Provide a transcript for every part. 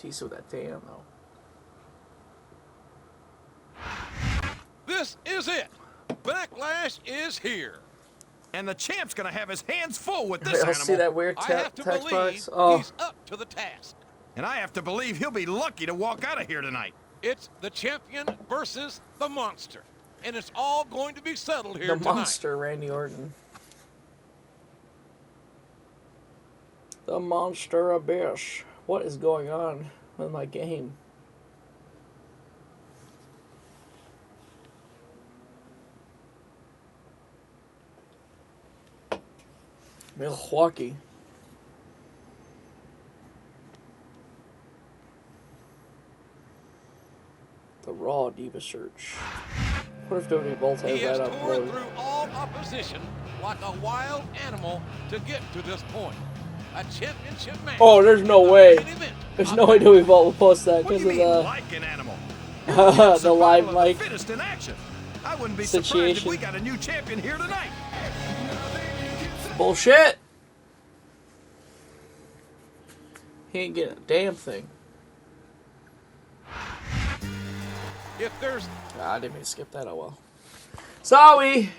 Batista with that tan, though. This is it. Backlash is here. And the champ's going to have his hands full with this I'll animal. see that weird I have to text believe box. Oh, he's up to the task. And I have to believe he'll be lucky to walk out of here tonight. It's the champion versus the monster. And it's all going to be settled here the tonight. monster, Randy Orton. The monster abyss. What is going on with my game? Milwaukee. The Raw Diva Search. What if WWE both has He has that torn uploaded? through all opposition like a wild animal to get to this point. A championship match. Oh, there's no way. Main event. There's no way WWE Vault will post that What do because you of mean, the like an animal? the live mic Fittest in action. I wouldn't be surprised if situation. we got a new champion here tonight. Bullshit. He ain't getting a damn thing. If there's I didn't mean to skip that. Oh well. Sorry.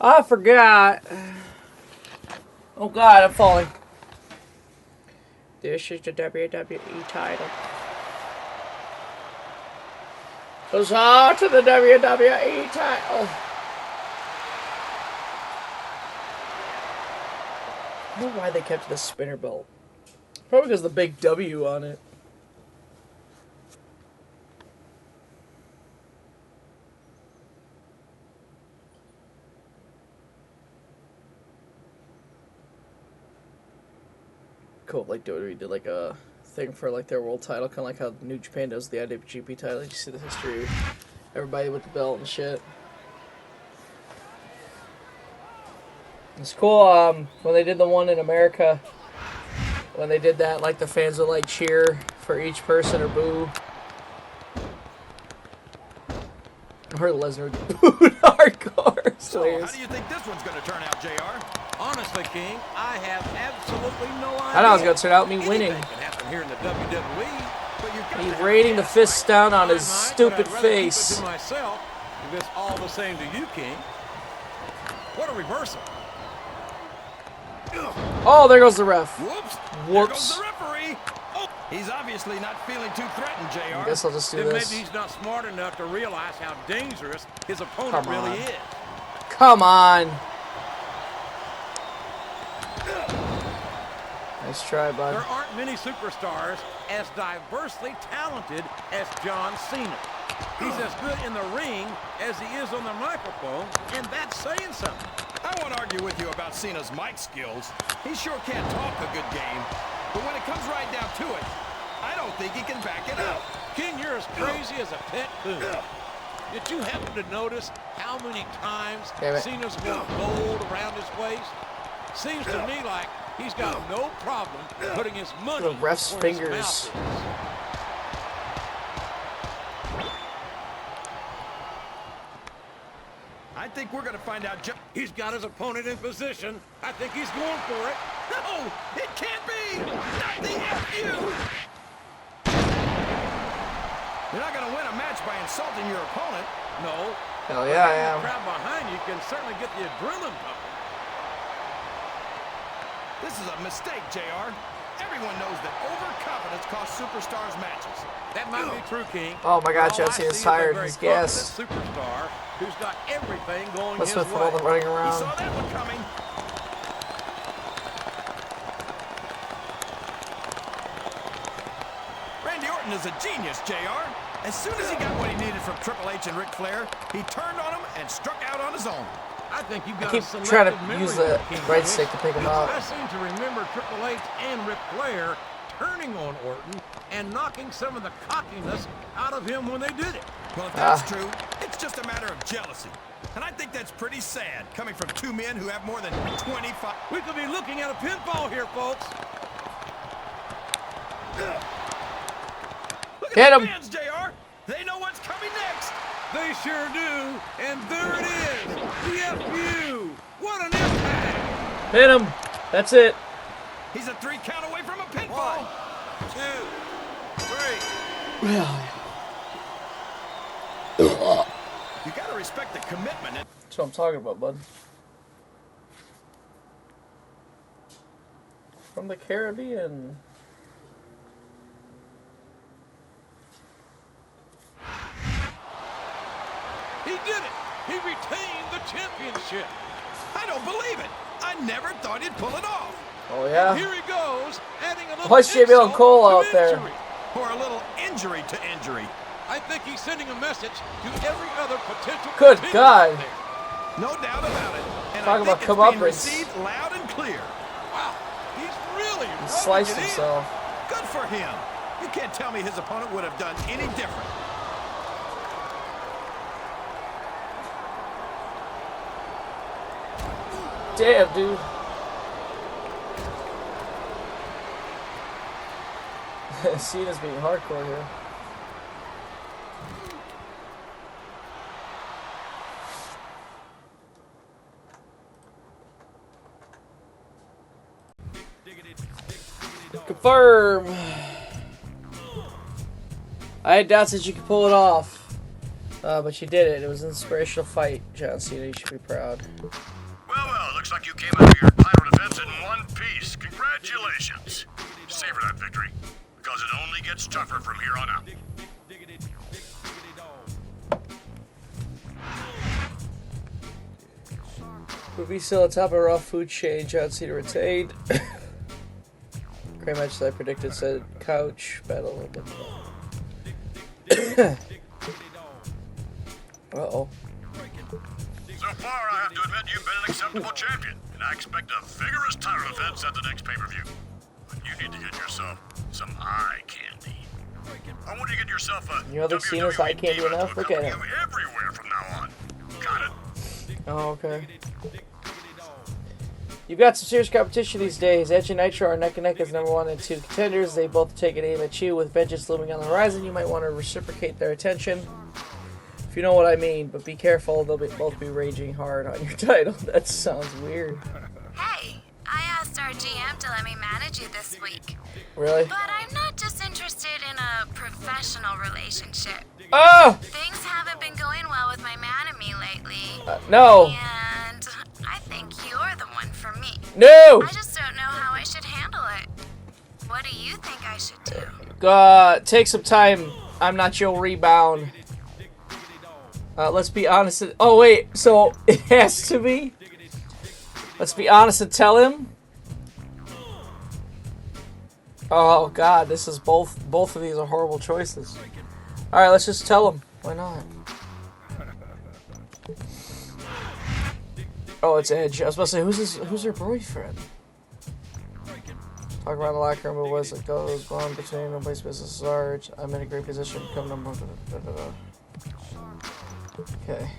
I forgot. Oh God, I'm falling. This is the WWE title. Huzzah to the WWE title. I don't know why they kept the spinner belt. Probably because of the big W on it. Cool, like WWE did like a thing for like their world title, kind of like how New Japan does the IWGP title. You see the history of everybody with the belt and shit. It's cool. When they did the one in America, when they did that, like the fans would like cheer for each person or boo. I heard Lesnar booed hardcore. So, how do you think this one's going to turn out, JR? honestly, King, I have absolutely no idea. I know it's gonna turn out me winning. Anything can happen here in the WWE, but you've got He's to raining the fists down on I his might, stupid but I'd rather keep it face. to myself, if it's all the same to you, King. What a reversal. Oh, there goes the ref. Whoops. Whoops. There goes the referee. Oh, he's obviously not feeling too threatened, JR. I guess I'll just do Then this. maybe he's not smart enough to realize how dangerous his opponent Come on. really is. Come on. Nice try, bud. There aren't many superstars as diversely talented as John Cena. He's as good in the ring as he is on the microphone, and that's saying something. I won't argue with you about Cena's mic skills. He sure can't talk a good game. But when it comes right down to it, I don't think he can back it up. King, you're as crazy as a pet coon. Did you happen to notice how many times Cena's worn gold around his waist? Seems to me like he's got no problem putting his money The ref's where his fingers. mouth is. I think we're going to find out. He's got his opponent in position. I think he's going for it. No, it can't be. Not the FU. You're not going to win a match by insulting your opponent. No. Hell yeah, I The am. crowd behind you can certainly get the adrenaline pumping. This is a mistake, JR. Everyone knows that overconfidence costs superstars matches. That might be true, King. Oh my God, All Chelsea I is see tired. a very He's gassed. confident superstar who's got everything going What's his with way. all the running You around? saw that one coming. Randy Orton is a genius, JR. As soon as he got what he needed from Triple H and Ric Flair, he turned on him and struck out on his own. I think you've I got keep a selective trying to memory use there, the King right Candice. stick to pick him up. I seem to remember Triple H and Ric Flair turning on Orton and knocking some of the cockiness out of him when they did it. Well, if that's true, it's just a matter of jealousy. And I think that's pretty sad, coming from two men who have more than 25... We could be looking at a pinfall here, folks. Look Hit at him. the fans, JR. They know what's coming next. They sure do. And there it is. The FU. What an impact. Hit him. That's it. He's a 3 count away from a pinfall. 1, 2, You gotta respect the commitment. That's what I'm talking about, bud. From the Caribbean. He did it. He retained the championship. I don't believe it. I never thought he'd pull it off. Oh, yeah. Here he goes, adding a little Why's Jamie insult Cole to out there? injury. Or a little injury to injury. I think he's sending a message to every other potential Good contender God. out there. No doubt about it. And Talk I about think it's being comeuppance. received loud and clear. Wow, he's really He rubbing sliced it in. himself. Good for him. You can't tell me his opponent would have done any different. Damn, dude. Cena's being hardcore here. Confirm. I had doubts that you could pull it off, but you did it. It was an inspirational fight, John Cena. You should be proud. Well, looks like you came out of your title defense in one piece. Congratulations. Savor that victory, because it only gets tougher from here on out. Movie still atop a raw food chain. John Cena retained. Great match that I predicted said couch battle. Uh-oh. So far, I have to admit you've been an acceptable champion, and I expect a vigorous title defense at the next pay-per-view. But you need to get yourself some eye candy. I want you to get yourself a You don't think Cena's eye candy diva enough? to Look at accompany him. you everywhere from now on. Got it? Oh, okay. You've got some serious competition these days. Edge and Nitro are neck and neck as #1 and 2 contenders. They both take an aim at you. With vengeance looming on the horizon, you might want to reciprocate their attention. If you know what I mean, but be careful. They'll both be raging hard on your title. That sounds weird. Hey, I asked our GM to let me manage you this week. Really? But I'm not just interested in a professional relationship. Ah! Things haven't been going well with my man-and-me lately. No! And I think you're the one for me. No! I just don't know how I should handle it. What do you think I should do? Take some time. I'm not your rebound. Let's be honest. Oh, wait. So, it has to be? Let's be honest and tell him? Oh, God. This is both of these are horrible choices. Alright, let's just tell him. Why not? Oh, it's Edge. I was about to say, who's her boyfriend? Talk around the locker room, but as it goes on between nobody's business is large. I'm in a great position to become number one. Okay.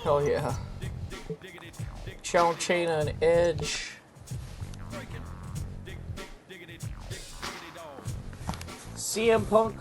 Hell yeah. Challenge Chaina and Edge. CM Punk.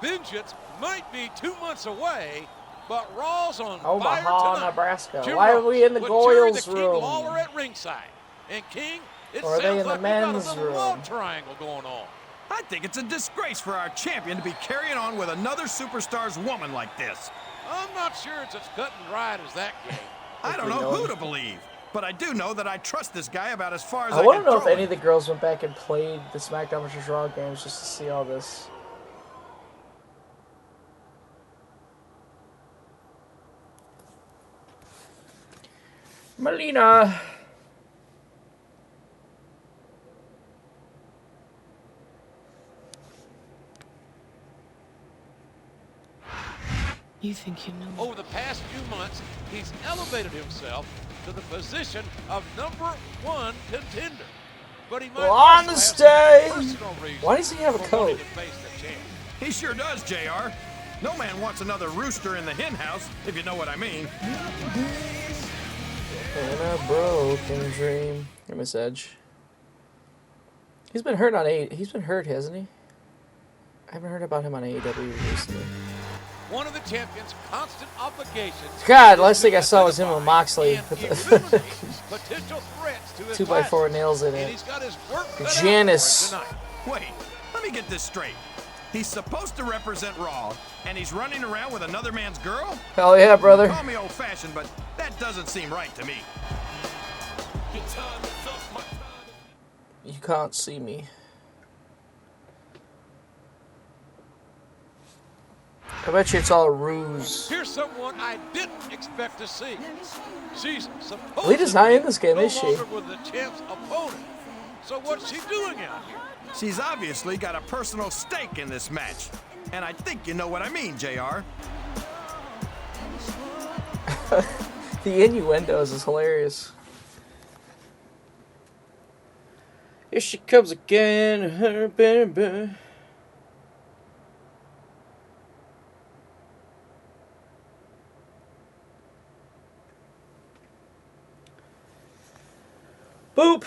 Vengeance might be 2 months away, but Raw's on fire Omaha, tonight. Nebraska. Jim Why are Ross we in the with Jerry Goyles the King room? Lawler at ringside. And King, it Or are sounds they in the like we got a men's little room? love triangle going on. I think it's a disgrace for our champion to be carrying on with another superstar's woman like this. I'm not sure it's as cut and dried as that game. I don't know who to believe, but I do know that I trust this guy about as far as I I want can to know if throw any it. of the girls went back and played the SmackDown vs. Raw games just to see all this. Melina. You think you know me? Over the past few months, he's elevated himself to the position of #1 contender. But he might Well, on also the have some stage. personal reasons Why does he have a for coat? wanting to face the champ. He sure does, JR. No man wants another rooster in the hen house, if you know what I mean. In a broken dream. I miss Edge. He's been hurt on He's been hurt, hasn't he? I haven't heard about him on AEW recently. One of the champion's constant obligations. God, last thing I saw was him with Moxley. Potential threats to his 2x4 nails in and it. he's got his work cut out Janice. for him tonight. Wait, let me get this straight. He's supposed to represent Raw, and he's running around with another man's girl? Hell yeah, brother. Call me old-fashioned, but that doesn't seem right to me. You can't see me. I bet you it's all a ruse. Here's someone I didn't expect to see. She's supposed Lita's not in this game, is she? with the champ's opponent. So what's she doing out here? She's obviously got a personal stake in this match. And I think you know what I mean, JR. The innuendos is hilarious. Here she comes again. Boop.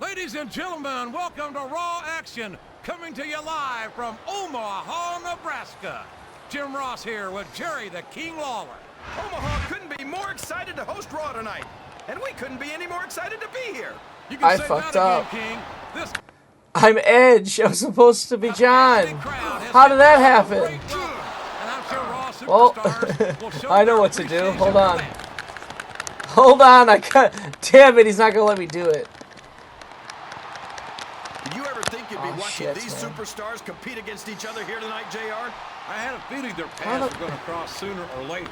Ladies and gentlemen, welcome to Raw Action, coming to you live from Omaha, Nebraska. Jim Ross here with Jerry the King Lawler. Omaha couldn't be more excited to host Raw tonight. And we couldn't be any more excited to be here. You can I say fucked that up. again, King. This I'm Edge. I'm supposed to be John. How did that happen? Well, I know what to do. Hold on. Hold on. I can't. Damn it. He's not going to let me do it. Did you ever think you'd be watching shit, these man. superstars compete against each other here tonight, JR? I had a feeling their paths were going to cross sooner or later.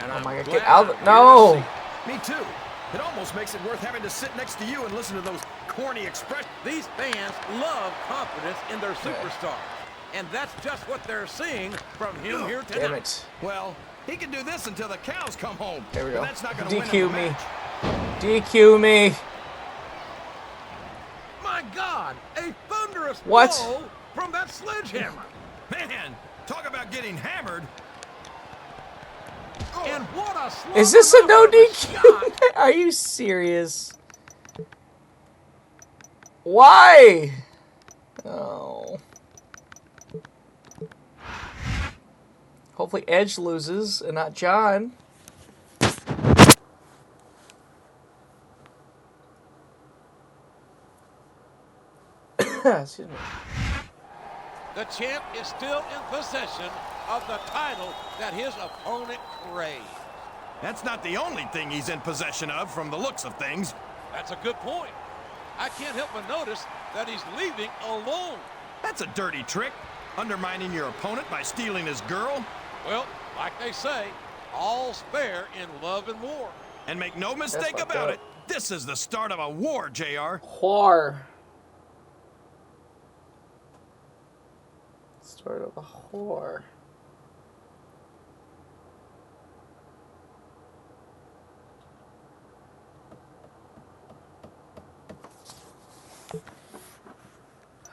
And Oh my I'm God. Get glad out of I'm it. No. here to see Me too. It almost makes it worth having to sit next to you and listen to those corny expressions. These fans love confidence in their superstars. And that's just what they're seeing from him here tonight. Damn it. Well, he can do this until the cows come home. There we but go. That's not going to win him DQ the me. match. DQ me. My God, a thunderous What? blow from that sledgehammer. Man, talk about getting hammered. And what a slug Is this a no of a shot. DQ? Are you serious? Why? Oh. Hopefully Edge loses and not John. Excuse me. The champ is still in possession of the title that his opponent craved. That's not the only thing he's in possession of from the looks of things. That's a good point. I can't help but notice that he's leaving alone. That's a dirty trick, undermining your opponent by stealing his girl. Well, like they say, all's fair in love and war. And make no mistake fucked about up. it, this is the start of a war, JR. Whore. Start of a whore.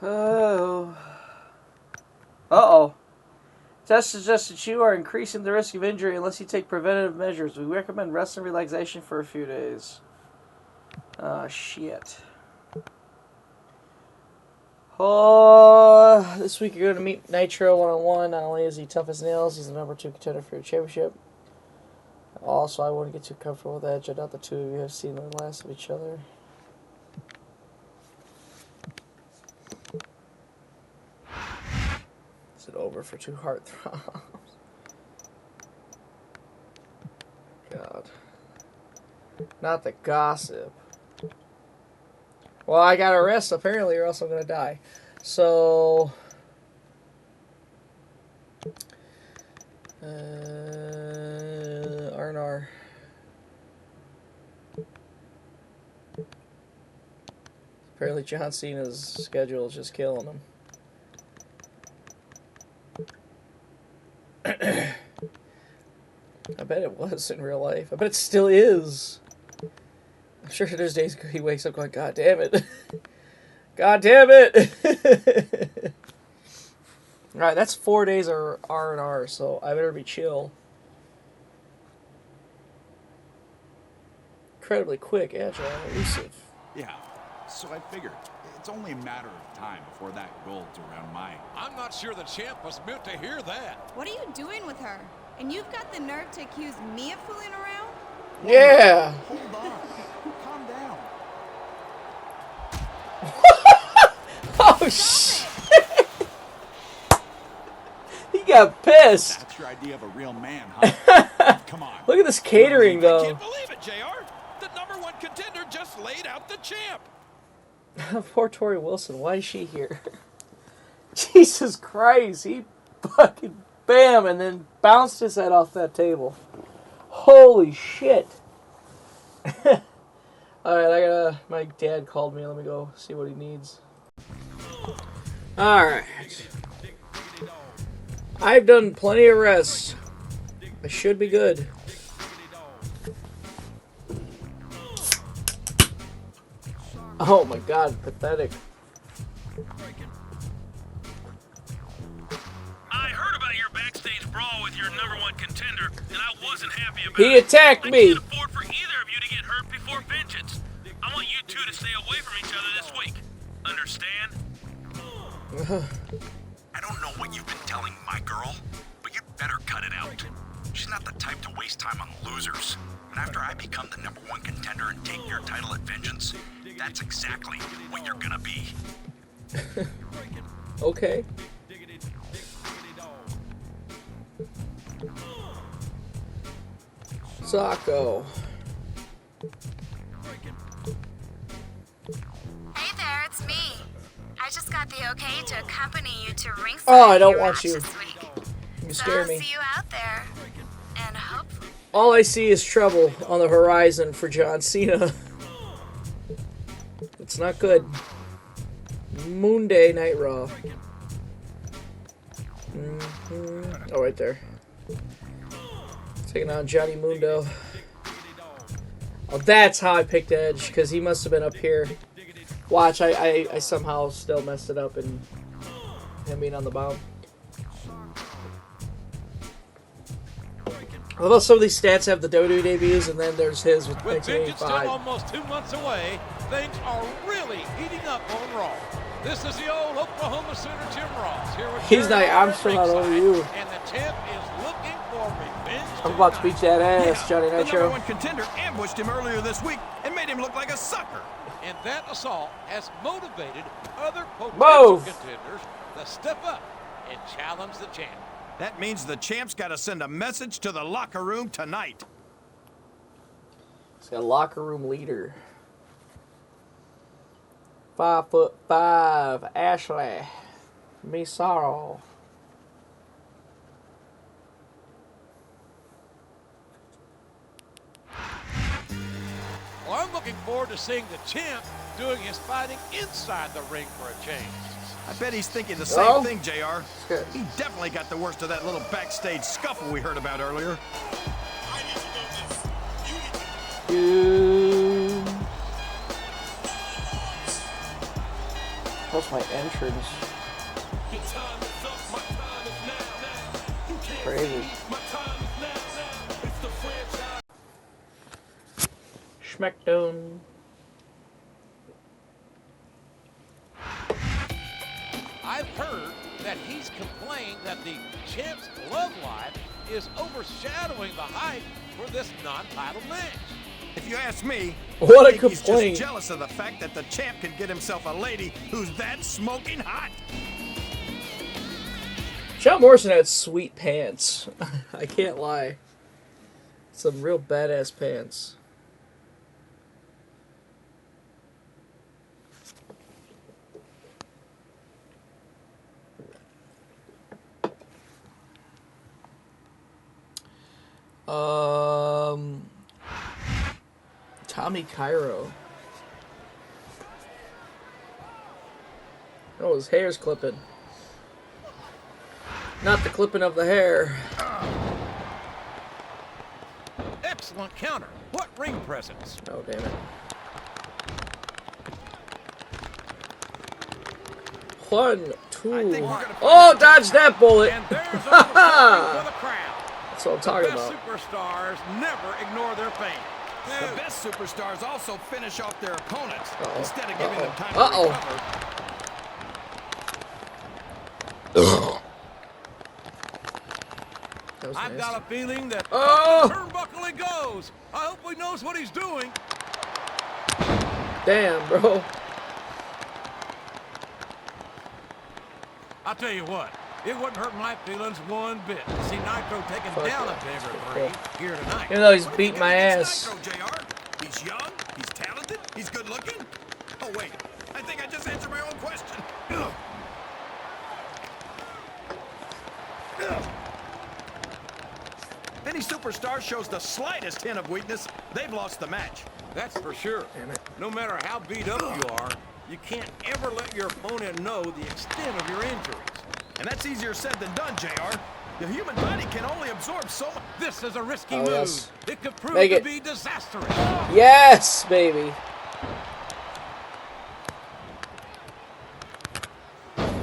Oh. Uh-oh. Tests suggest that you are increasing the risk of injury unless you take preventative measures. We recommend rest and relaxation for a few days. Ah, shit. Oh, this week you're going to meet Nitro one-on-one. Not only is he tough as nails, he's the #2 contender for your championship. Also, I wouldn't get too comfortable with Edge. I doubt the two of you have seen the last of each other. Is it over for 2 heartthrobs? God. Not the gossip. Well, I gotta rest apparently, or else I'm gonna die. So, R&R. Apparently, John Cena's schedule is just killing him. I bet it was in real life. I bet it still is. I'm sure there's days he wakes up going, God damn it. God damn it. Alright, that's 4 days of R&R, so I better be chill. Incredibly quick, agile, elusive. Yeah, so I figured. It's only a matter of time before that gold's around mine. I'm not sure the champ was meant to hear that. What are you doing with her? And you've got the nerve to accuse me of fooling around? Yeah. Hold on. Calm down. Oh, shit. He got pissed. That's your idea of a real man, huh? Come on. Look at this catering, I though. can't believe it, JR. The #1 contender just laid out the champ. Poor Tori Wilson. Why is she here? Jesus Christ. He fucking bam and then bounced his head off that table. Holy shit. Alright, my dad called me. Let me go see what he needs. Alright. I've done plenty of rests. I should be good. Oh my god, pathetic. I heard about your backstage brawl with your #1 contender, and I wasn't happy about He attacked it. me. I can't afford for either of you to get hurt before vengeance. I want you two to stay away from each other this week. Understand? I don't know what you've been telling my girl, but you better cut it out. She's not the type to waste time on losers. And after I become the #1 contender and take your title at Vengeance, that's exactly what you're gonna be. Okay. Socko. Hey there, it's me. I just got the okay to accompany you to ringside. Oh, I don't for your want match you. This week. You So scare I'll me. see you out there, and hopefully. All I see is trouble on the horizon for John Cena. It's not good. Moonday Night Raw. Oh, right there. Taking on Johnny Mundo. Oh, that's how I picked Edge, because he must have been up here. Watch, I somehow still messed it up and him being on the bomb. Although some of these stats have the WWE debuts, and then there's his with With Vengeance still 1985. almost 2 months away, things are really heating up on Raw. This is the old Oklahoma Center Jim Ross here with He's Jerry like, I'm Lawler still not over ringside, you. and the champ is looking for revenge. I'm about to beat that ass, Johnny The Nitro. #1 contender ambushed him earlier this week and made him look like a sucker. And that assault has motivated other potential Move. contenders to step up and challenge the champ. That means the champ's got to send a message to the locker room tonight. He's got a locker room leader. 5'5", Ashley. Me sorrow. Well, I'm looking forward to seeing the champ doing his fighting inside the ring for a change. I bet he's thinking the same Oh. thing, JR. Good. He definitely got the worst of that little backstage scuffle we heard about earlier. Dude. What's my entrance? Crazy. Schmeckdown. I've heard that he's complained that the champ's love life is overshadowing the hype for this non-title match. If you ask me, What I a think he's complaint. just jealous of the fact that the champ can get himself a lady who's that smoking hot. John Morrison had sweet pants. I can't lie. Some real badass pants. Tommy Cairo. Oh, his hair's clipping. Not the clipping of the hair. Excellent counter. What ring presence. Oh, damn it. One, two. Oh, dodge that bullet. And there's a little something for the crowd. That's what I'm The talking best about. superstars never ignore their fans. The best superstars also finish off their opponents instead of giving them time to recover. I've got a feeling that up the turnbuckle he goes. I hope he knows what he's doing. Damn, bro. I'll tell you what, it wouldn't hurt my feelings one bit to see Nitro taking down a bigger 3 here tonight. Even though he's beating my ass. Nitro, JR. He's young, he's talented, he's good looking. Oh wait, I think I just answered my own question. If any superstar shows the slightest hint of weakness, they've lost the match. That's for sure. No matter how beat up you are, you can't ever let your opponent know the extent of your injuries. And that's easier said than done, JR. The human body can only absorb so much. This is a risky move. Yes. It could prove Make to it. be disastrous. Yes, baby.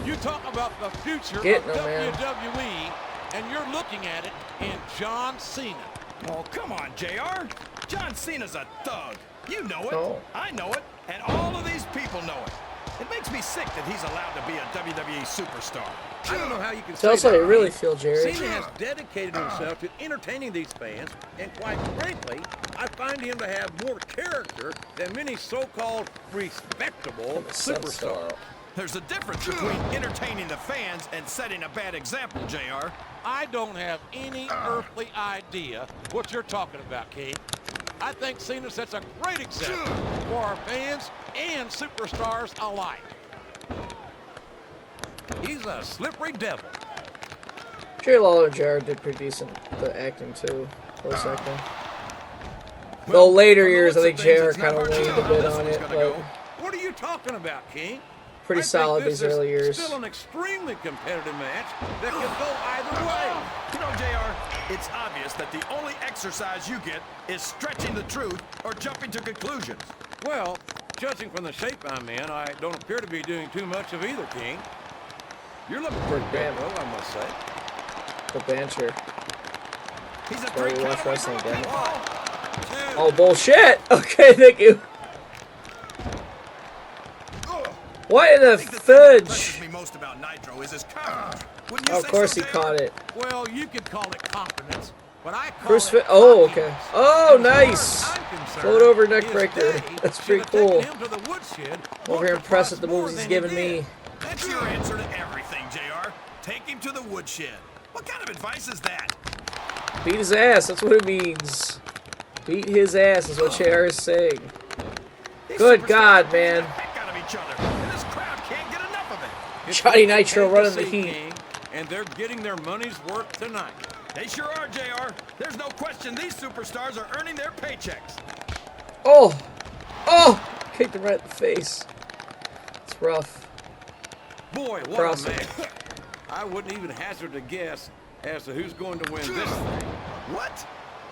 You talk about the future of Getting him, man. WWE, and you're looking at it in John Cena. Oh, come on, JR. John Cena's a thug. You know it. Oh. I know it. And all of these people know it. It makes me sick that he's allowed to be a WWE superstar. I don't know how you can Tell us say how that. you really feel, Jerry. Cena has dedicated himself to entertaining these fans, and quite frankly, I find him to have more character than many so-called respectable superstars. There's a difference between entertaining the fans and setting a bad example, JR. I don't have any earthly idea what you're talking about, King. I think Cena sets a great example for our fans and superstars alike. He's a slippery devil. Jerry Lawler and JR did pretty decent the acting too, close acting. Though later years, I think JR kind of waned a bit on it, but What are you talking about, King? pretty I think solid this these early is years. Still an extremely competitive match that can go either way. You know, JR, it's obvious that the only exercise you get is stretching the truth or jumping to conclusions. Well, judging from the shape I'm in, I don't appear to be doing too much of either, King. You're looking pretty good, though, I must say. The banter. He's a Why three you watch count away wrestling from a again? pinfall. Oh, bullshit! Okay, thank you. What in the I think the thing that fudge? impresses me most about Nitro is his confidence. Wouldn't you Oh, of say course so, he JR? caught it. Well, you could call it confidence, but I call Bruce it oh, cockiness. okay. Oh, And as far nice. as I'm concerned, Float over neck his breaker. day That's should pretty have taken cool. him to the woodshed Over here once or impressed twice at the more moves he's than he giving did. me. That's your answer to everything, JR. Take him to the woodshed. What kind of advice is that? Beat his ass, that's what it means. Beat his ass is what JR is saying. These Good superstars God, are beating man. the heck out of each other, and this crowd can't get enough of it. It's Johnny what you Nitro came to running the see, heat. King, and they're getting their money's worth tonight. They sure are, JR. There's no question these superstars are earning their paychecks. Oh! Oh! Kicked him right in the face. It's rough. Boy, what Cross a it. match. I wouldn't even hazard a guess as to who's going to win this thing. What?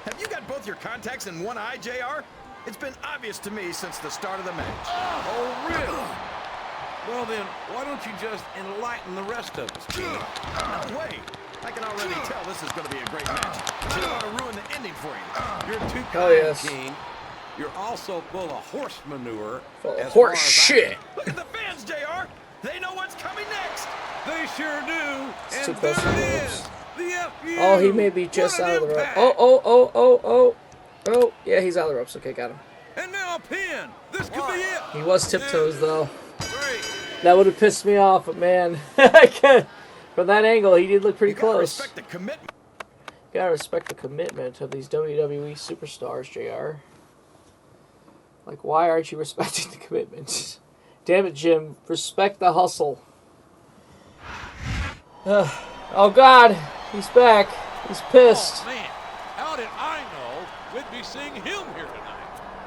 Have you got both your contacts in one eye, JR? It's been obvious to me since the start of the match. Oh, really? Well, then, why don't you just enlighten the rest of us, King? No way. I can already tell this is going to be a great match. I don't want to ruin the ending for you. You're too Oh, kind, yes. King. You're also full of horse manure. Full of as horse far as shit. Look at the fans, JR. They know what's coming next. They sure do. It's too And close there for the it ropes. is. The FU. Oh, he may be just What an out of the ropes. impact. Oh. Oh, yeah, he's out of the ropes. Okay, got him. And now a pin. This could be it. He was tiptoes, though. Great. That would have pissed me off, but man. From that angle, he did look pretty You gotta close. respect the commitment. Gotta respect the commitment of these WWE superstars, JR. Like, why aren't you respecting the commitment? Damn it, Jim. Respect the hustle. Oh, God. He's back. He's pissed. Oh, man. How did I know we'd be seeing him here tonight?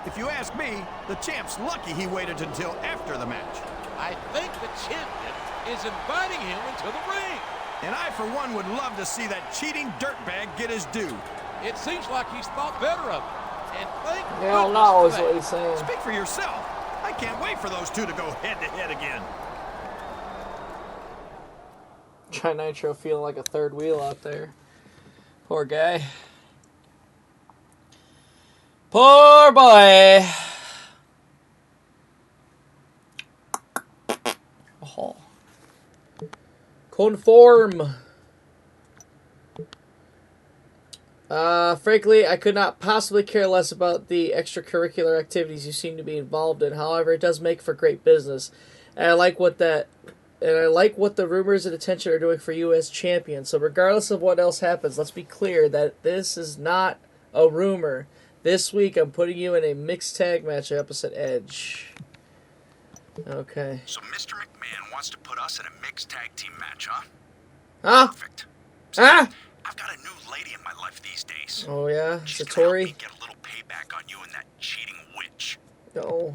If you ask me, the champ's lucky he waited until after the match. I think the champion is inviting him into the ring. And I, for one, would love to see that cheating dirtbag get his due. It seems like he's thought better of it. And thank Hell goodness no, for is that. what he's saying. Speak for yourself. I can't wait for those two to go head-to-head again. John Nitro feeling like a third wheel out there. Poor guy. Poor boy. Oh. Conform. Frankly, I could not possibly care less about the extracurricular activities you seem to be involved in. However, it does make for great business, and I like what the rumors and attention are doing for you as champion. So, regardless of what else happens, let's be clear that this is not a rumor. This week, I'm putting you in a mixed tag match opposite Edge. Okay. So Mr. McMahon wants to put us in a mixed tag team match, huh? Huh? Perfect. Huh? I've got a new lady in my life these days. Oh yeah, She's gonna help Satori. me get a little payback on you and that cheating witch. Oh.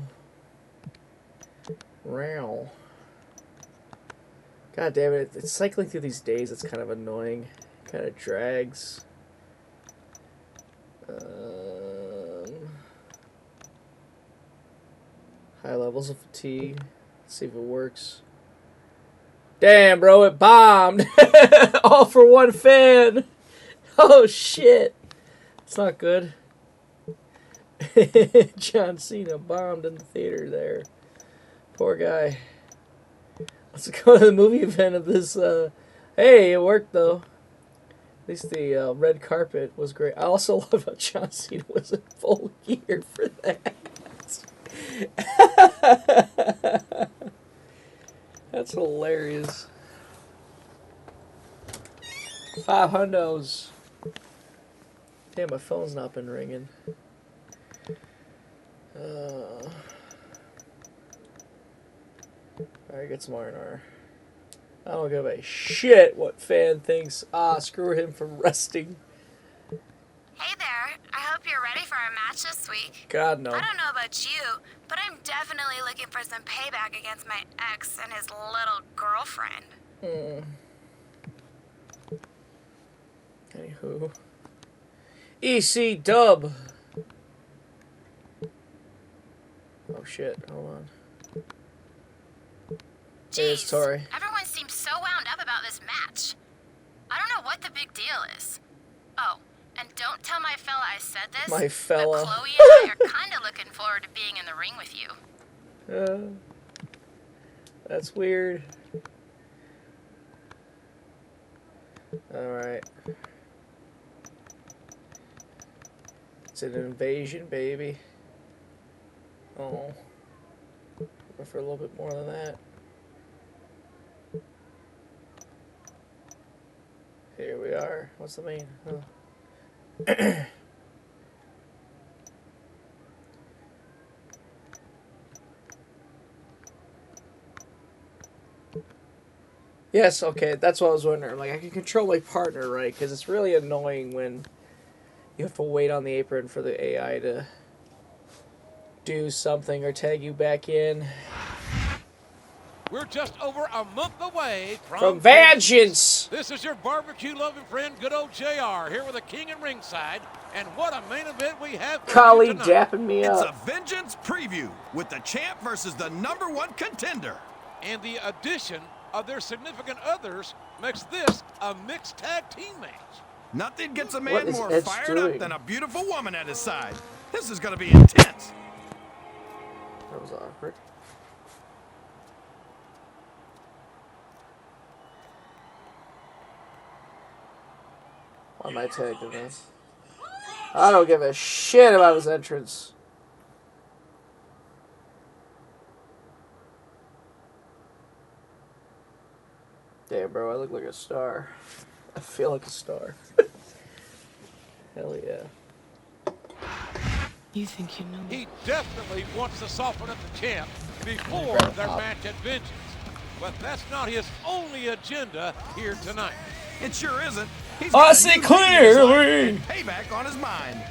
Wow. God damn it! It's cycling through these days. It's kind of annoying. Kind of drags. High levels of fatigue. Let's see if it works. Damn, bro, it bombed. All for one fan. Oh, shit. It's not good. John Cena bombed in the theater there. Poor guy. Let's go to the movie event of this. Hey, it worked, though. At least the red carpet was great. I also love how John Cena was in full gear for that. That's hilarious. 5 hundos. Damn, my phone's not been ringing. Alright, get some R&R. I don't give a shit what fan thinks. Screw him for resting. Hey there. I hope you're ready for our match this week. God, no. I don't know about you, but I'm definitely looking for some payback against my ex and his little girlfriend. Anywho. EC Dub. Oh shit, hold on. There's Jeez, Tori. everyone seems so wound up about this match. I don't know what the big deal is. Oh, and don't tell my fella I said this. My fella. But Chloe and I are kind of looking forward to being in the ring with you. That's weird. Alright. It's an invasion, baby. Oh. Looking for a little bit more than that. Here we are. What's the main? Oh. Yes, okay, that's what I was wondering. Like, I can control my partner, right? Because it's really annoying when you have to wait on the apron for the AI to do something or tag you back in. We're just over a month away From Vengeance! This is your barbecue-loving friend, good old JR, here with the king and ringside. And what a main event we have for Collie you tonight. dapping me It's up. a Vengeance preview with the champ versus the #1 contender. And the addition of their significant others makes this a mixed tag team match. Nothing gets a What man is more Edge fired doing? up than a beautiful woman at his side. This is going to be intense. That was awkward. Why am I tagged in this? I don't give a shit about his entrance. Damn, bro, I look like a star. I feel like a star. Hell yeah. You think you know me? He definitely wants to soften up the champ before their match at Vengeance. But that's not his only agenda here tonight. It sure isn't. He's I got a see new thing in his life clearly. and payback on his mind.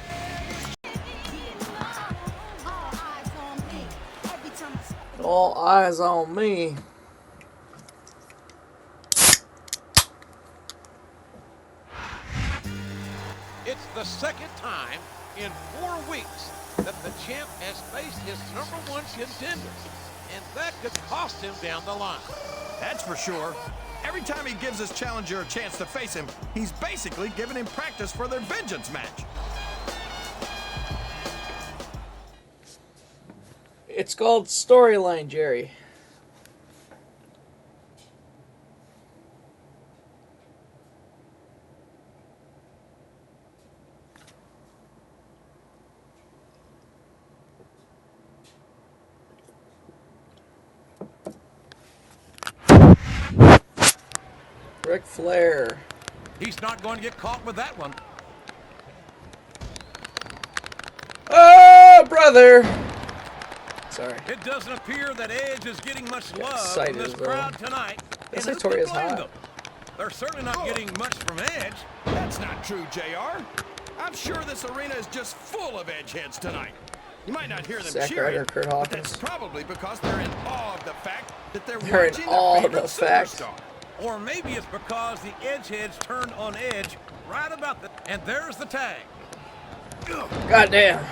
All eyes on me. It's the second time in 4 weeks that the champ has faced his #1 contender. And that could cost him down the line. That's for sure. Every time he gives his challenger a chance to face him, he's basically giving him practice for their Vengeance match. It's called Storyline, Jerry. Ric Flair. He's not going to get caught with that one. Oh, brother! Sorry. It doesn't appear that Edge is getting much love from this Excited, crowd tonight. This And who Tori can is blame hot. them? They're certainly not getting much from Edge. That's not true, JR. I'm sure this arena is just full of edge heads tonight. You might not hear them Zack cheering, Ryder, Kurt but that's Hawkins. probably because they're in awe of the fact that they're They're in watching awe their of the favorite fact. superstar. Or maybe it's because the Edgeheads turned on Edge right about the... And there's the tag. God damn.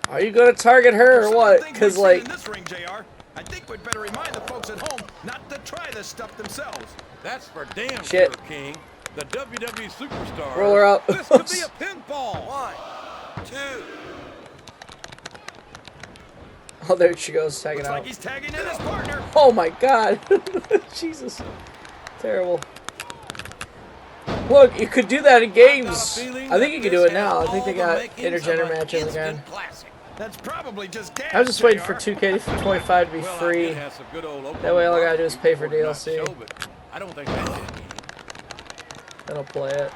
Are you gonna target her or what? Because, like... in this ring, JR, I think we'd better remind the folks at home not to try this stuff themselves. That's for damn Shit. sure, King. The WWE superstar. Roll her up. This could be a pinfall. 1, 2. Oh, there she goes, tagging Looks out. like he's tagging in his partner. Oh my god. Jesus. Terrible. Look, you could do that in games. I think you could do it now. I think they got intergender matches again. That's probably just gas, I was just waiting JR. for 2K25 to be Well, I free. did have some good old That way all I gotta do opening is pay for before tonight's DLC. show, but I don't think that's it. Then I'll play it.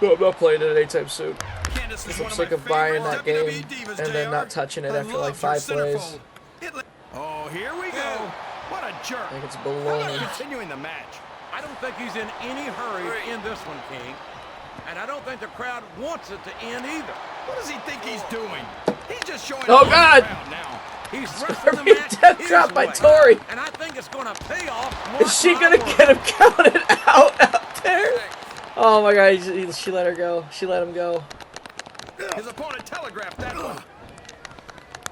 No, I'm not playing it anytime soon. Candice is I'm one sick my of buying favorite that game WWE divas, and then JR. not touching it I after love like her 5 plays. centerfold. Oh, here we go. What a jerk. I think it's How about baloney. continuing the match? I don't think he's in any hurry to end this one, King. And I don't think the crowd wants it to end either. What does he think he's doing? He's just showing Oh, off the God. crowd now. He's wrestling the Every match death his drop by way. Tori. And I think it's going to pay off. Is she gonna get him counted out there? Oh my god, she let her go. She let him go. His opponent telegraphed that one.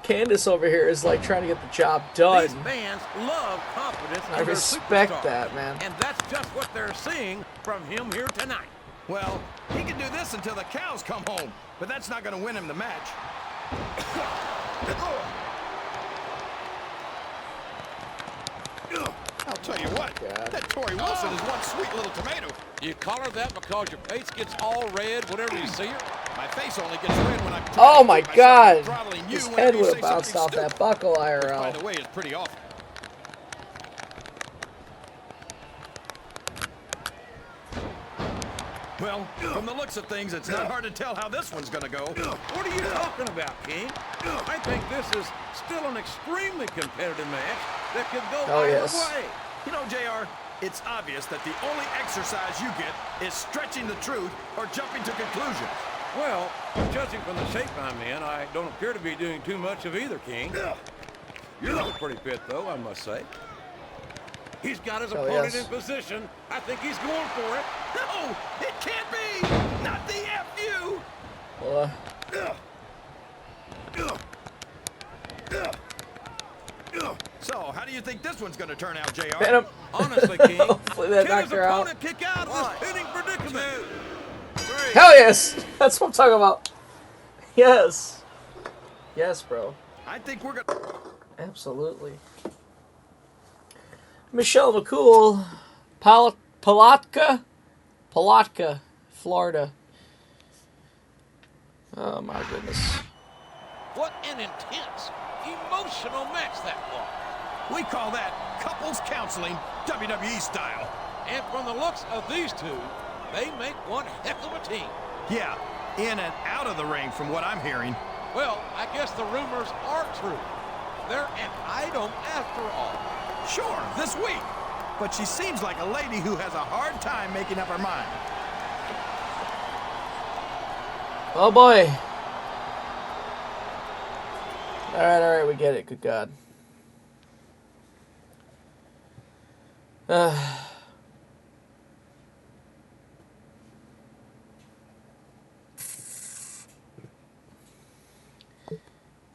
Candice over here is like trying to get the job done. These fans love confidence I in their respect superstar. that, man. And that's just what they're seeing from him here tonight. Well, he can do this until the cows come home, but that's not going to win him the match. I'll tell you what, that Tori Wilson is one sweet little tomato. You call her that because your face gets all red whenever you see her? My face only gets red when I'm trying Oh to my keep myself god! from throttling you His whenever head you would say have bounced something off that stupid. buckle By IRL. the way, it's pretty awful. Well, from the looks of things, it's not hard to tell how this one's gonna go. What are you talking about, King? I think this is still an extremely competitive match that could go Oh, either yes. way. You know, JR, it's obvious that the only exercise you get is stretching the truth or jumping to conclusions. Well, judging from the shape I'm in, I don't appear to be doing too much of either, King. You're looking pretty fit, though, I must say. He's got his Oh, opponent yes. in position. I think he's going for it. No, it can't be! Not the FU! Well, So, how do you think this one's gonna turn out, JR? hit him. Honestly, King, Hopefully that can his knocked her out. opponent kick out of this pinning predicament? 2, 3. Hell yes! That's what I'm talking about. Yes. Yes, bro. I think we're gonna... Absolutely. Michelle McCool, Palatka, Florida. Oh my goodness. What an intense, emotional match that was. We call that couples counseling, WWE style. And from the looks of these two, they make one heck of a team. Yeah, in and out of the ring from what I'm hearing. Well, I guess the rumors are true. They're an item after all. Sure, this week. But she seems like a lady who has a hard time making up her mind. Oh boy. Alright, we get it. Good God.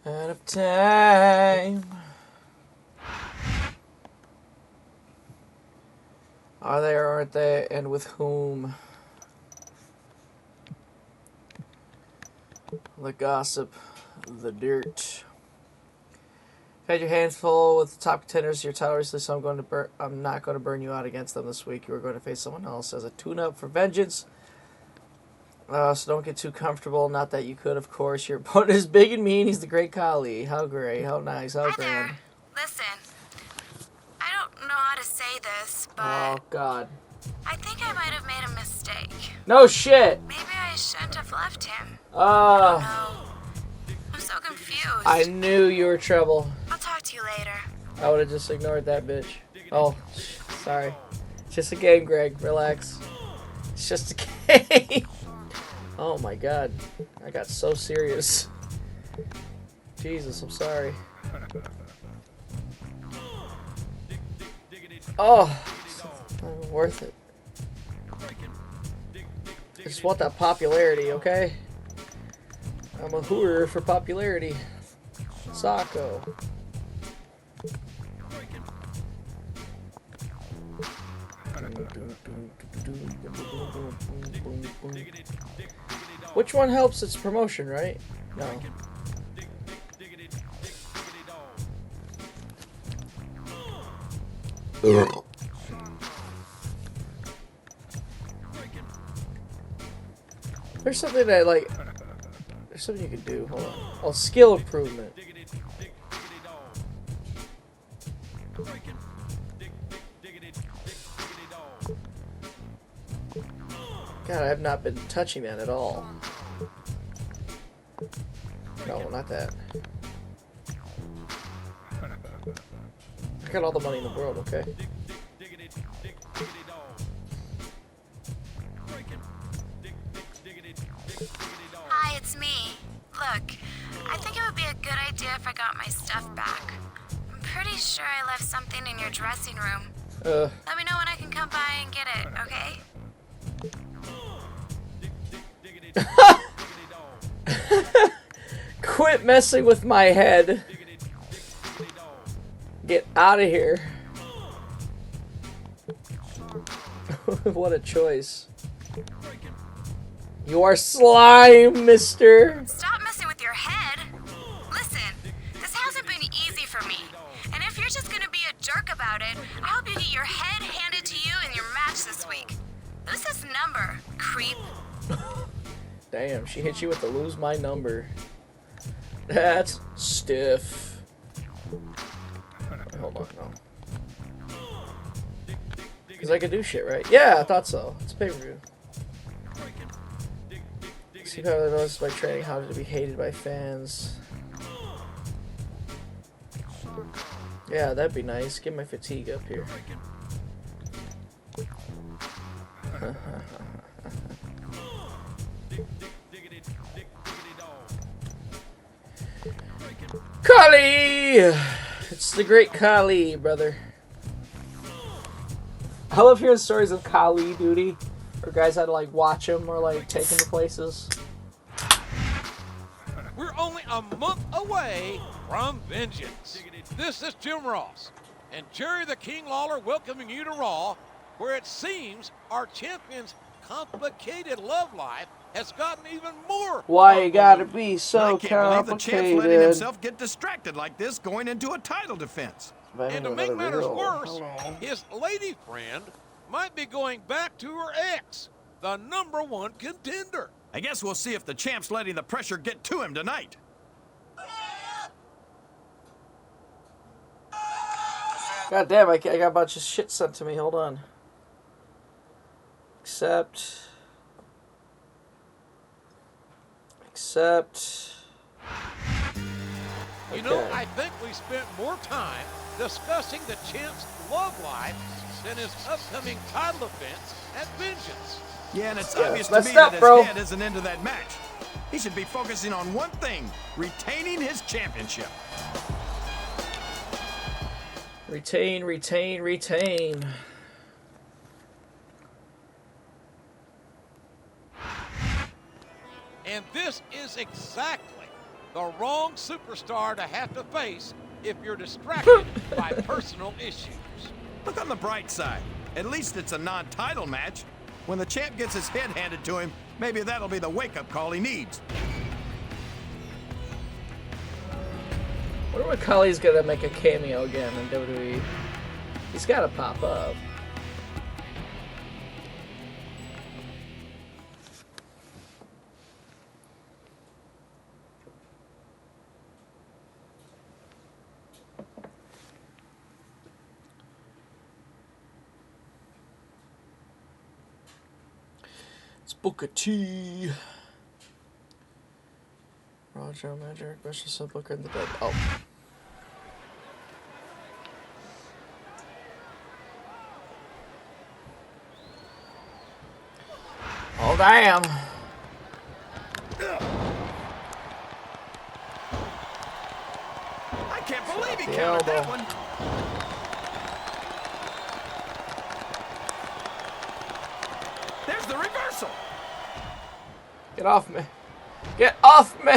Out of time. Are they or aren't they? And with whom? The gossip, the dirt. Had your hands full with the top contenders to your title recently, so I'm not going to burn you out against them this week. You are going to face someone else as a tune-up for vengeance. So don't get too comfortable. Not that you could, of course. Your opponent is big and mean. He's the great Kali. How great, how nice, how Hi grand. there. Listen, I don't know how to say this, but Oh God. I think I might have made a mistake. No shit. Maybe I shouldn't have left him. Oh. No, I'm so confused. I knew you were trouble. I'll talk to you later. I would have just ignored that bitch. Oh, sorry. It's just a game, Greg. Relax. It's just a game. Oh my God. I got so serious. Jesus, I'm sorry. Oh, it's not even worth it. I just want that popularity, okay? I'm a hoorer for popularity. Sacco. Which one helps? It's promotion, right? No. There's something that like. There's something you can do. Hold on. Oh, skill improvement. God, I have not been touching that at all. No, not that. I got all the money in the world, okay? Hi, it's me. Look, I think it would be a good idea if I got my stuff back. I'm pretty sure I left something in your dressing room. Let me know when I can come by and get it, okay? Quit messing with my head. Get out of here. What a choice. You are slime, mister. Stop messing with your head. Listen, this hasn't been easy for me. And if you're just gonna be a jerk about it, I hope you get your head handed to you in your match this week. Lose this number, creep. Damn, she hit you with the lose my number. That's stiff. Hold on, no. Because I could do shit, right? Yeah, I thought so. It's a pay-per-view. See how I noticed by training how to be hated by fans. Yeah, that'd be nice. Get my fatigue up here. Kali! It's the great Kali, brother. I love hearing stories of Kali duty, or guys had to like watch him or like take him to places. We're only a month away from vengeance. This is Jim Ross and Jerry the King Lawler welcoming you to Raw, where it seems our champion's complicated love life has gotten even more. Why you gotta be so I can't believe the champ's letting complicated? himself get distracted like this going into a title defense. And to make matters worse, his lady friend might be going back to her ex, the #1 contender. I guess we'll see if the champ's letting the pressure get to him tonight. God damn, I got a bunch of shit sent to me. Hold on. Accept. You know, I think we spent more time discussing the champ's love life than his upcoming title defense at Vengeance. Yeah, and it's Yeah, obvious to messed me up, that bro. his head isn't into that match. He should be focusing on one thing, retaining his championship. Retain, retain, retain. And this is exactly the wrong superstar to have to face if you're distracted by personal issues. Look on the bright side. At least it's a non-title match. When the champ gets his head handed to him, maybe that'll be the wake-up call he needs. I wonder when Kali's gonna make a cameo again in WWE. He's gotta pop up. It's Booker T. Roger Magic, special sub Booker in the dead. Oh. Oh, damn. I can't believe he countered that one. There's the reversal. Get off me. Get off me.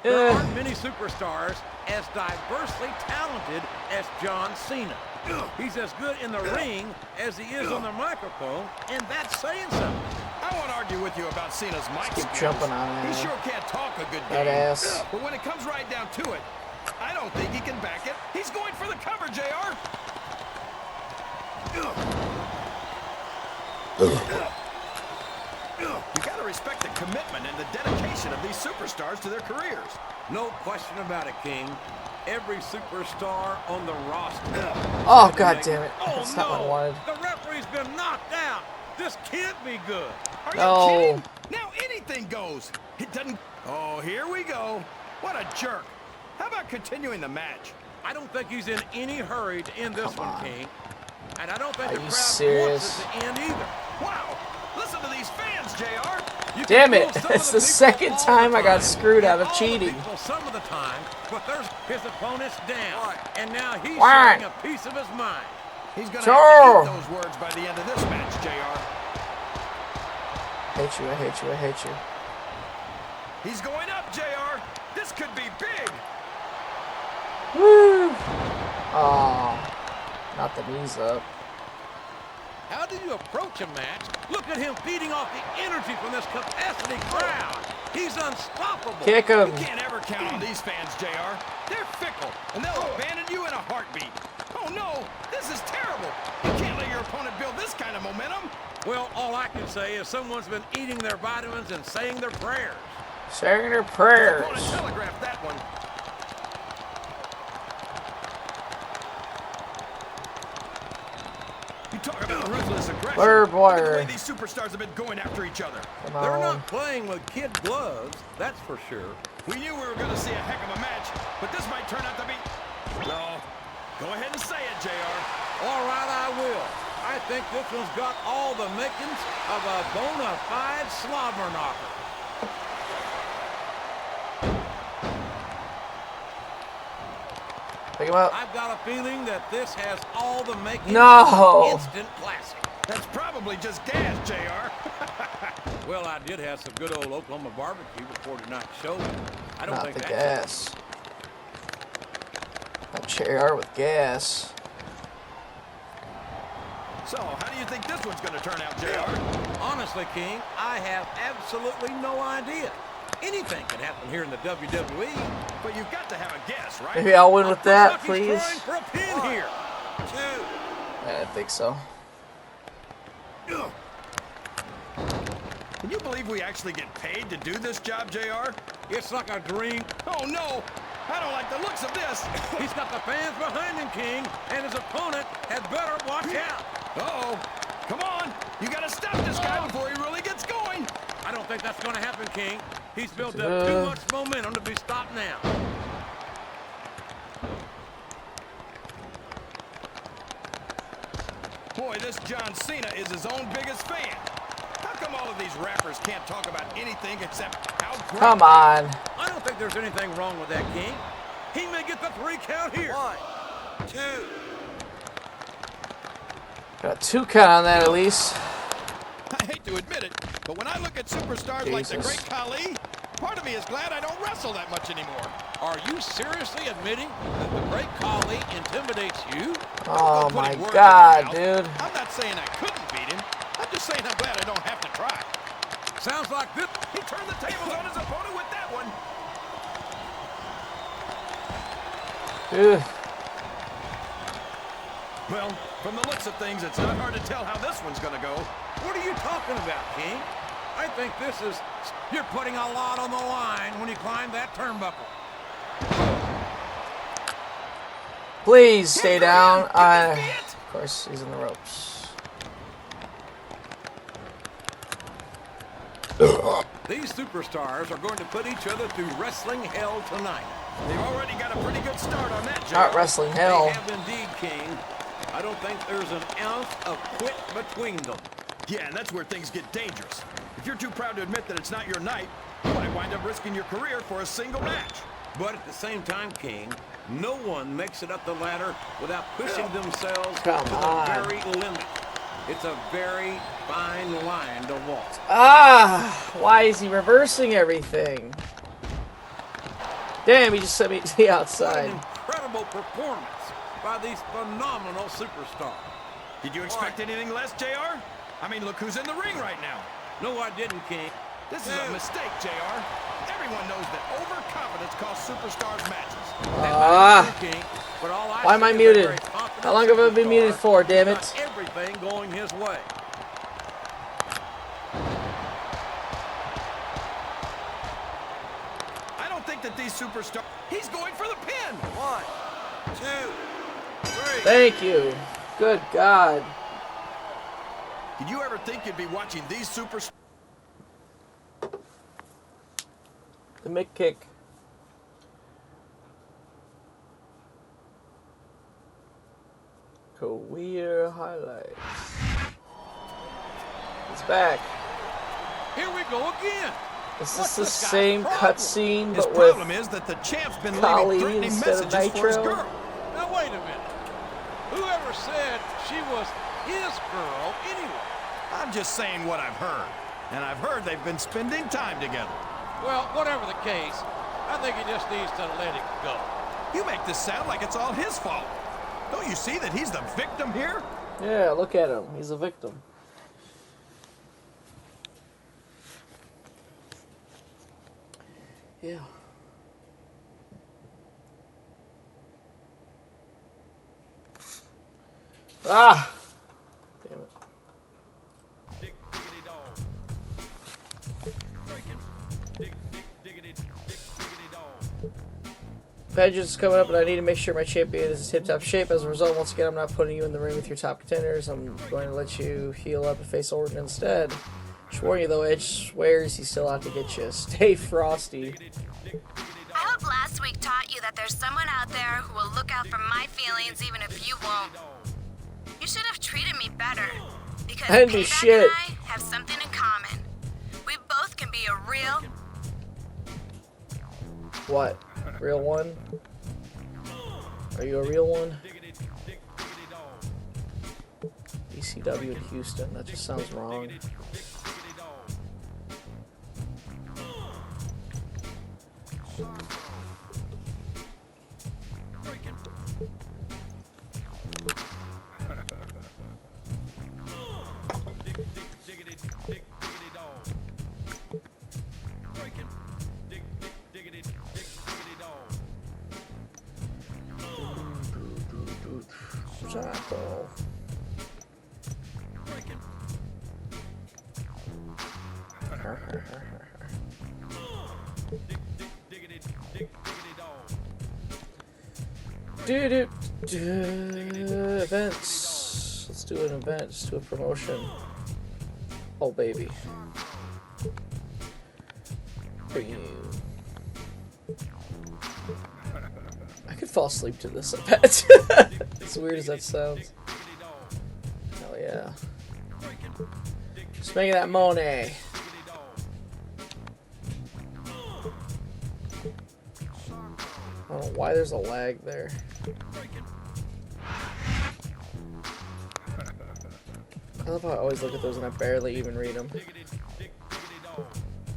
There aren't many superstars as diversely talented as John Cena. He's as good in the ring as he is on the microphone, and that's saying something. I won't argue with you about Cena's mic skills. Keep jumping on it. He sure can't talk a good That game. ass. But when it comes right down to it, I don't think he can back it. He's going for the cover, JR. You got to respect the commitment and the dedication of these superstars to their careers. No question about it, King. Every superstar on the roster. Oh, god damn it. That's not what I wanted. The referee's been knocked out. This can't be good. Are No. you kidding? Now anything goes. It doesn't. Oh, here we go. What a jerk. How about continuing the match? I don't think he's in any hurry to end this Come one, on. King. And I don't think Are the you crowd serious? wants it to end either. Wow. Listen to these fans, JR. You Damn can it. fool some It's of the people second all time the I got time. screwed out of All the cheating. people some of the time, but there's his opponent's down. And now he's Why? showing a piece of his mind. He's going to Sure. have to eat those words by the end of this match, JR. Hate you, I hate you, I hate you. He's going up, JR. This could be big. Woo! Oh, not the knees up. How do you approach a match? Look at him feeding off the energy from this capacity crowd. He's unstoppable. Kick him. You can't ever count on these fans, JR. They're fickle, and they'll abandon you in a heartbeat. Oh, no. This is terrible. You can't let your opponent build this kind of momentum. Well, all I can say is someone's been eating their vitamins and saying their prayers. Saying their The prayers. opponent telegraphed that one. You talk about ruthless aggression. Blurb Look at the wire. way these superstars have been going after each other. Come They're on. not playing with kid gloves, that's for sure. We knew we were going to see a heck of a match, but this might turn out to be... No. Go ahead and say it, JR. All right, I will. I think this one's got all the makings of a bona fide slobber knocker. Pick him up. I've got a feeling that this has all the makings No. of an instant classic. That's probably just gas, JR. Well, I did have some good old Oklahoma barbecue before tonight's show. I don't Not think the that's gas. A chair with gas. So, how do you think this one's going to turn out, JR? Honestly, King, I have absolutely no idea. Anything can happen here in the WWE. But you've got to have a guess, right? Maybe I'll win with that, Looks like please. he's trying for a pin here. 2. I don't think so. Can you believe we actually get paid to do this job, JR? It's like a dream. Oh, no. I don't like the looks of this. He's got the fans behind him, King, and his opponent had better watch out. Uh-oh. Come on. You got to stop this guy before he really gets going. I don't think that's going to happen, King. He's built up too much momentum to be stopped now. Boy, this John Cena is his own biggest fan. How come all of these rappers can't talk about anything except how great... Come on. I don't think there's anything wrong with that, King. He may get the 3 count here. 1, 2. Got a 2 count on that at least. I hate to admit it, but when I look at superstars like the Jesus. great Khali, part of me is glad I don't wrestle that much anymore. Are you seriously admitting that the great Khali intimidates you? Oh Don't put my words in god, my dude. mouth. I'm not saying I couldn't beat him. I'm just saying I'm glad I don't have to try. Sounds like this. He turned the tables on his opponent with that one. Ugh. Well, from the looks of things, it's not hard to tell how this one's going to go. What are you talking about, King? I think this is... You're putting a lot on the line when you climb that turnbuckle. Please stay down. Of course, he's in the ropes. These superstars are going to put each other through wrestling hell tonight. They've already got a pretty good start on that, Joe. Not wrestling hell. They have indeed, King. I don't think there's an ounce of quit between them. Yeah, and that's where things get dangerous. If you're too proud to admit that it's not your night, you might wind up risking your career for a single match. But at the same time, King, no one makes it up the ladder without pushing themselves Come to the on. very limit. It's a very fine line to walk. Ah! Why is he reversing everything? Damn, he just sent me to the What outside. an incredible performance by these phenomenal superstars. Did you expect anything less, JR? I mean, look who's in the ring right now. No, I didn't, King. This is a mistake, JR. Everyone knows that overconfidence costs superstars matches. Ah! King, but all I Why am I see is a muted? very confident How long have I been superstar muted for, damn who's it? got everything going his way. I don't think that these superstars... He's going for the pin! 1, 2, 3. Thank you. Good God. Did you ever think you'd be watching these superstars? The Mick kick. Career highlights. It's back. Here we go again. Is What's this the this guy's same problem? cutscene His but with problem is that the champ's been Kali leaving threatening instead of messages for his Nitro? girl. Now, wait a minute. Whoever said she was his girl anyway? I'm just saying what I've heard. And I've heard they've been spending time together. Well, whatever the case, I think he just needs to let it go. You make this sound like it's all his fault. Don't you see that he's the victim here? Yeah, look at him. He's a victim. Yeah. Ah! Damn it. Vengeance is coming up, and I need to make sure my champion is in tip-top shape. As a result, once again, I'm not putting you in the ring with your top contenders. I'm going to let you heal up and face Orton instead. Just warn you, though, Edge swears he's still out to get you. Stay frosty. I hope last week taught you that there's someone out there who will look out for my feelings even if you won't. You should have treated me better. Because I didn't do Payback shit. and I have something in common. We both can be a real... What? Real one? Are you a real one? ECW in Houston. That just sounds wrong. Jackal. Events. Let's do an event. Let's do a promotion. Oh, baby. I could fall asleep to this, I bet. As weird as that sounds. Hell yeah. Just making that money. I don't know why there's a lag there. I love how I always look at those and I barely even read them.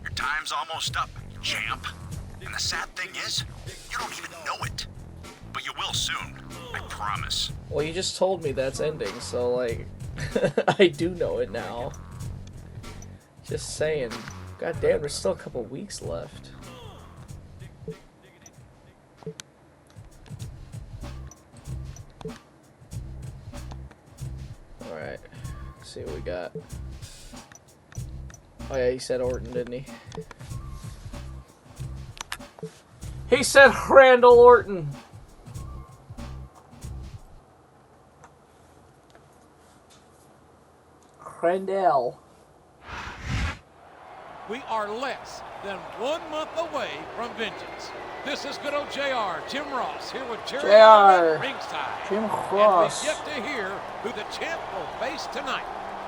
Your time's almost up, champ. And the sad thing is, you don't even know it. But you will soon, I promise. Well, you just told me that's ending, so, like, I do know it now. Just saying. God damn, there's still a couple weeks left. see what we got. Oh yeah, he said Orton, didn't he? He said Randall Orton. Randall. We are less than 1 month away from vengeance. This is good old JR, Jim Ross, here with Jerry JR. ringside. Jim Ross. And we get to hear who the champ will face tonight.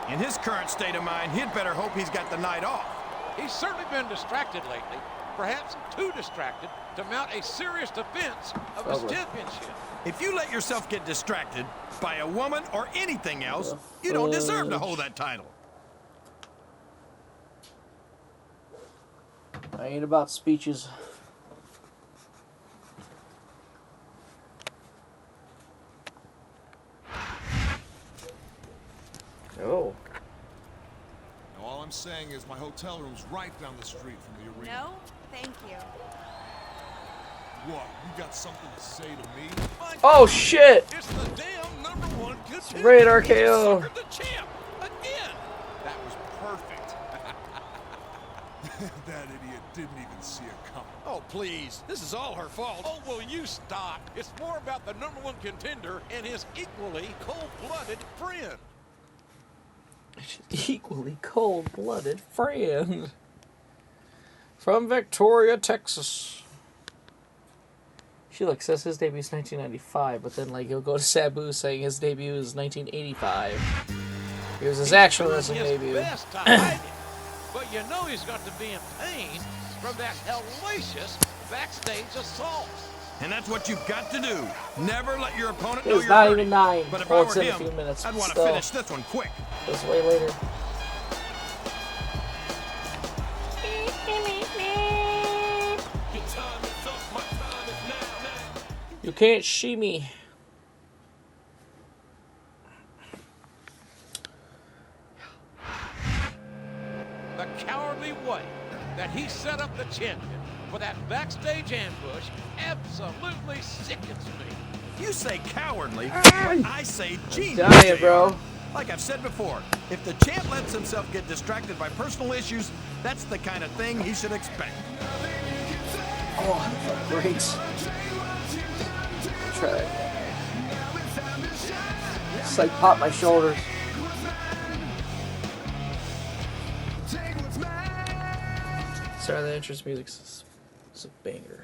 In his current state of mind, he'd better hope he's got the night off. He's certainly been distracted lately, perhaps too distracted to mount a serious defense of his championship. If you let yourself get distracted by a woman or anything else, you don't deserve to hold that title. I ain't about speeches. Oh. Now, all I'm saying is my hotel room's right down the street from the arena. No, thank you. What? You got something to say to me? Oh shit! It's the damn #1 contender. Raid RKO. The champ again. That was perfect. That idiot didn't even see it coming. Oh, please. This is all her fault. Oh, will you stop? It's more about the #1 contender and his equally cold-blooded friend. Equally cold-blooded friend. From Victoria, Texas. She like says his debut is 1995, but then like he'll go to Sabu saying his debut is 1985. It was his actual wrestling debut. Best to hide it. But you know he's got to be in pain from that hellacious backstage assault. And that's what you've got to do. Never let your opponent know It's you're not hurting. even 9. But if Well, I it's were in a him, few minutes. I'd want to Still. finish this one quick. This way later. You can't see me. The cowardly way that he set up the champion for that backstage ambush absolutely sickens me. You say cowardly, but I say genius. Dying, JR. bro. Like I've said before, if the champ lets himself get distracted by personal issues, that's the kind of thing he should expect. Oh, great. Try it. Just like pop my shoulders. Sorry, the entrance music is a banger.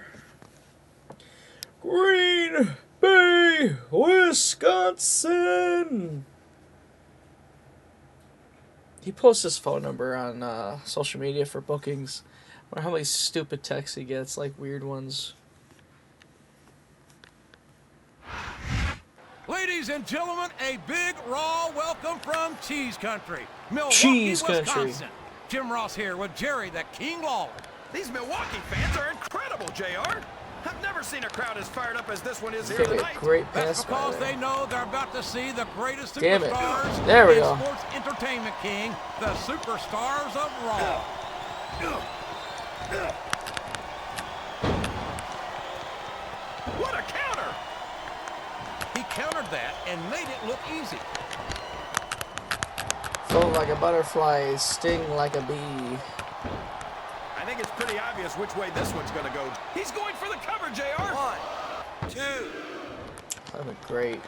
Green Bay, Wisconsin. He posts his phone number on social media for bookings. I wonder how many stupid texts he gets, like weird ones. Ladies and gentlemen, a big raw welcome from Cheese Country, Milwaukee, Cheese Country. Wisconsin. Jim Ross here with Jerry the King Lawler. These Milwaukee fans are incredible, JR. I've never seen a crowd as fired up as this one is here Take a tonight. great That's pass by because there. they know they're about to see the greatest Damn it. superstars There we in go. sports entertainment king, the superstars of Raw. What a counter! He countered that and made it look easy. Float like a butterfly, sting like a bee. I think it's pretty obvious which way this one's going to go. He's going for the cover, JR. 1, 2. That'd be great.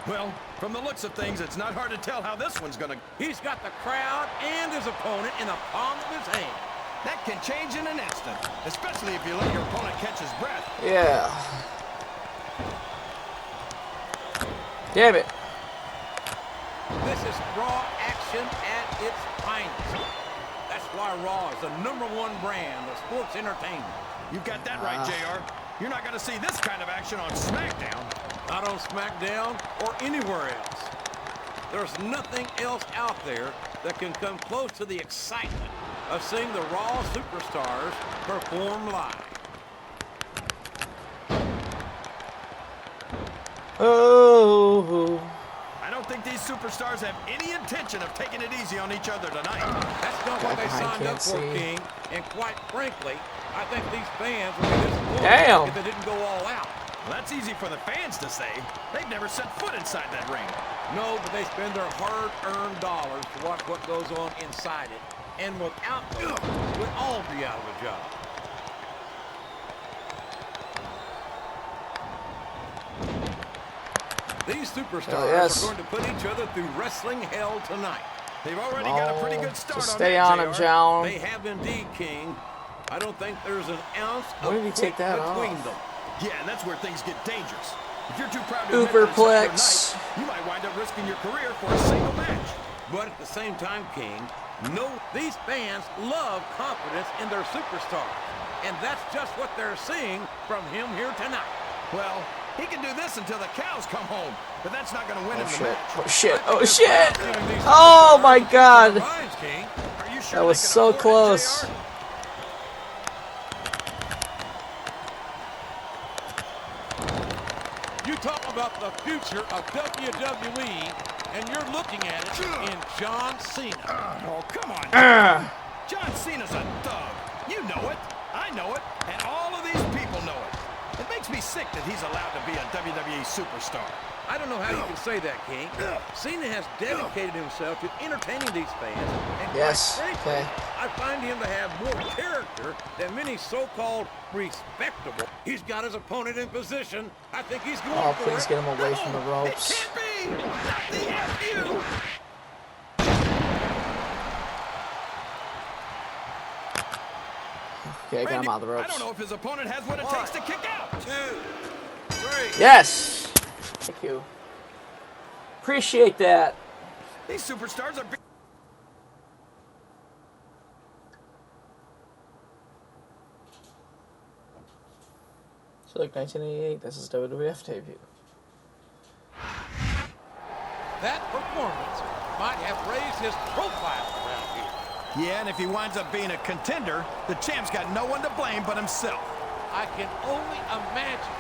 Well, from the looks of things, it's not hard to tell how this one's going to... He's got the crowd and his opponent in the palm of his hand. That can change in an instant, especially if you let your opponent catch his breath. Yeah. Damn it. This is Raw action at its finest. That's why Raw is the #1 brand of sports entertainment. You've got that right, JR. You're not going to see this kind of action on SmackDown. Not on SmackDown or anywhere else. There's nothing else out there that can come close to the excitement of seeing the Raw superstars perform live. Oh. I don't think these superstars have any intention of taking it easy on each other tonight. That's not what they I signed can't up for, see. King. And quite frankly, I think these fans would be disappointed Damn. if they didn't go all out. Well, that's easy for the fans to say. They've never set foot inside that ring. No, but they spend their hard-earned dollars to watch what goes on inside it. And without those, we'd all be out of a job. These superstars are going to put each other through wrestling hell tonight. They've already got a pretty good start just on stay that, on him, JR. John. They have indeed, King. I don't think there's an ounce Why did he of take that between off? them. Yeah, and that's where things get dangerous. If you're too proud to admit that it's Uberplex. not your night, you might wind up risking your career for a single match. But at the same time, King, no, these fans love confidence in their superstars. And that's just what they're seeing from him here tonight. Well, he can do this until the cows come home, but that's not going to win him the match. Oh shit! Oh shit! Oh my God! Minds, King. Are you sure That was they can so afford it, close. JR? You talk about the future of WWE, and you're looking at it in John Cena. Oh, come on. John Cena's a thug. You know it. I know it. And all of these people know it. It makes me sick that he's allowed to be a WWE superstar. I don't know how you can say that, King. Cena has dedicated himself to entertaining these fans. And Yes, quite frankly, okay. I find him to have more character than many so-called respectable. He's got his opponent in position. I think he's going Oh, for please it. get him away from the It ropes. can't be. Not the FU. Okay, got him out of the I ropes. don't know if his opponent has what it takes to kick out. 2, 3. Yes! Thank you. Appreciate that. These superstars are big. So like 1988, this is WWF debut. That performance might have raised his profile around here. Yeah, and if he winds up being a contender, the champ's got no one to blame but himself. I can only imagine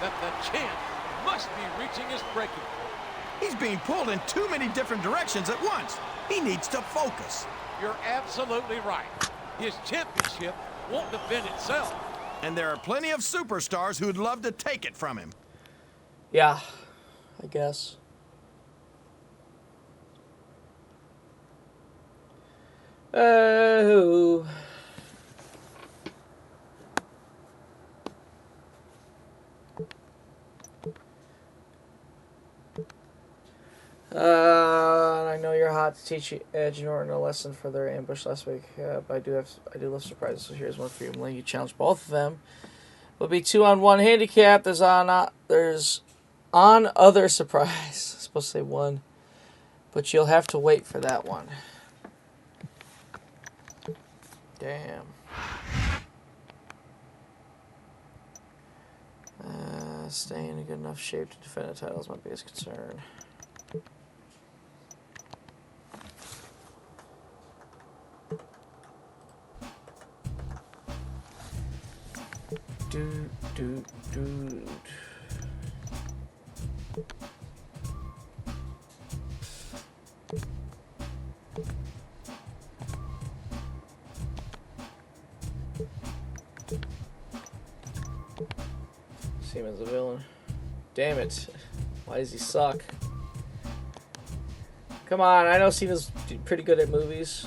that the champ must be reaching his breaking point. He's being pulled in too many different directions at once. He needs to focus. You're absolutely right. His championship won't defend itself. And there are plenty of superstars who'd love to take it from him. Yeah, I guess. Oh. I know you're hot to teach Edge and Orton a lesson for their ambush last week, but I do love surprises. So here's one for you. I'm letting you challenge both of them. Will be 2-on-1 handicap. There's on other surprise. I'm supposed to say one, but you'll have to wait for that one. Damn. Staying in a good enough shape to defend the title is my biggest concern. Dude. See him as a villain. Damn it. Why does he suck? Come on, I know Cena's pretty good at movies.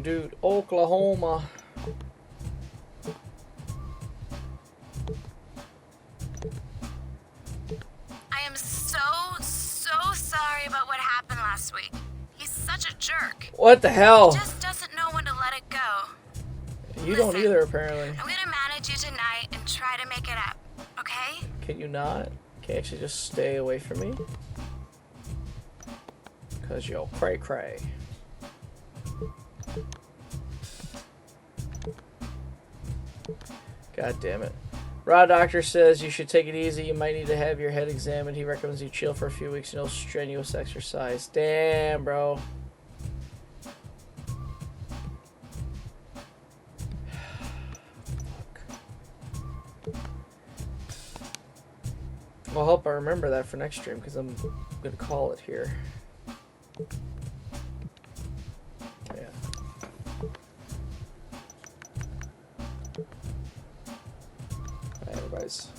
Dude, Oklahoma. I am so sorry about what happened last week. He's such a jerk. What the hell? He just doesn't know when to let it go. You don't Listen, either, apparently. I'm gonna manage you tonight and try to make it up, okay? Can you not? Can you actually just stay away from me? Because you'll cray. God damn it. Raw Doctor says you should take it easy. You might need to have your head examined. He recommends you chill for a few weeks. No strenuous exercise. Damn, bro. I'll hope I remember that for next stream because I'm gonna call it here. Yeah. Alright, everybody's.